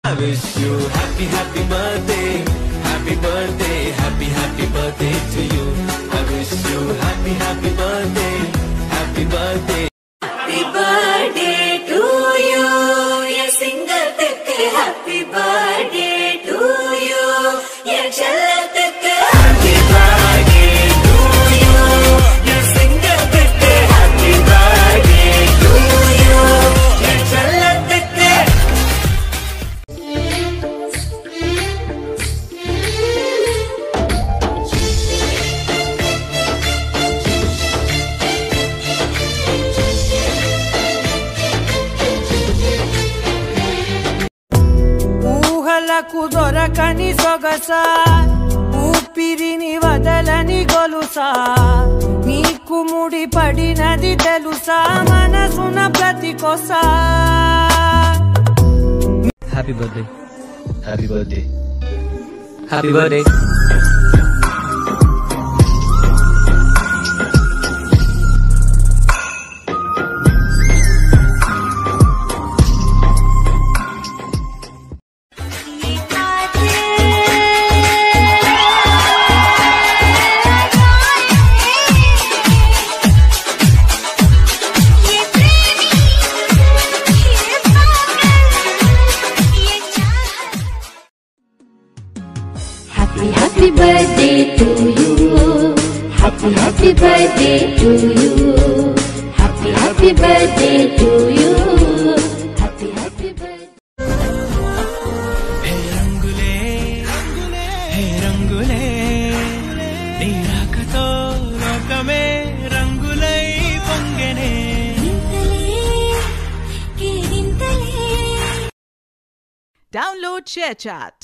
I wish you happy birthday, happy birthday, happy birthday to you. I wish you happy birthday, happy birthday. Happy birthday to you, yeah single take happy birthday to you, yeah chala take happy birthday to you, yeah single take happy birthday to you, yeah chala take. దొరకని సొగస ఊపిరిని వదలని గొలుసా నీకు ముడి పడినది తెలుసా మనసున ప్రతి కొసా happy birthday happy birthday happy birthday Happy birthday to you. Happy birthday to you. Happy birthday to you. Happy birthday. Hey rangule, hey rangule, neerakato lokame rangulai pongene. Download ShareChat.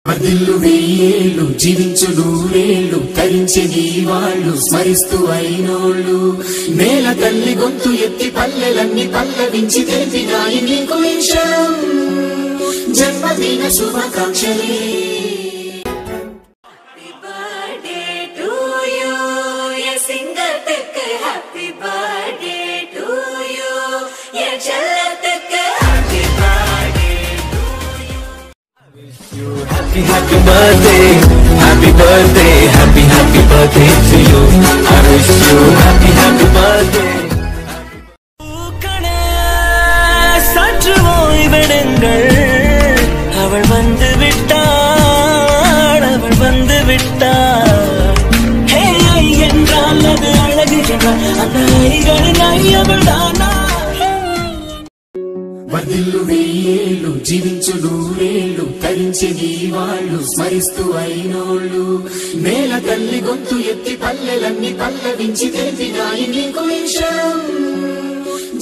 మదిల్లు వెయ్యేళ్ళు జీవించు నూరేళ్ళు తరించే నీ వాళ్ళు స్మరిస్తూ అయినోళ్ళు నేల తల్లి గొంతు ఎత్తి పల్లెలన్నీ పల్లవించి తెలిపినాయి నీకు విషయం జన్మదిన శుభాకాంక్షలే. Happy birthday to you, yeah single take happy birthday to you, yeah chala take happy birthday to you. Happy birthday, happy birthday, happy birthday to you. I wish you happy birthday. பூக்கணே சற்று ஓய்வெடுங்கள், அவள் வந்து விட்டாள், அவள் வந்து விட்டாள். ஹே என்றால் அது அழகு என்றால் அந்த ஐகளின் ஐயவள் தானா. మదిల్లు వెయ్యేళ్ళు జీవించు నూరేళ్ళు తరించే నీ వాళ్ళు స్మరిస్తూ అయినోళ్ళు నేల తల్లి గొంతు ఎత్తి పల్లెలన్నీ పల్లవించి తెలిపినాయి నీకు విషయం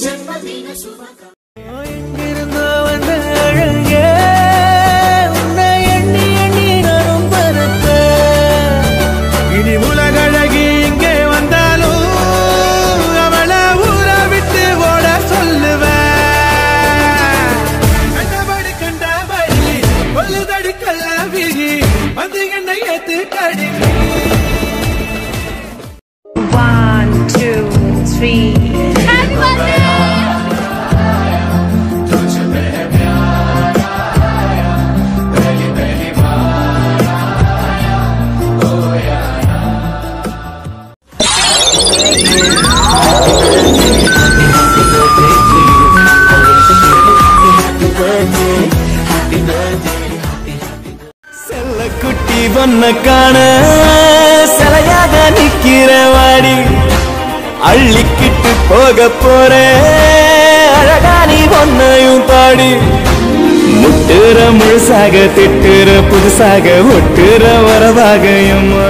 జన్మదిన శుభాకాంక్షలు. இனி உலகழகி இங்கே வந்தாலும் அவளை ஊற விட்டு ஓட சொல்லுவேன். One, two, three. Happy birthday. செல்லக்குட்டி பொண்ண காண சிலையாக நிக்கிற வாடி அள்ளிக்கிட்டு போக போறே அழகா நீ பொண்ணையும் பாடி முட்டுற முழுசாக திட்டுற புதுசாக ஒட்டுற வரவாக எம்மா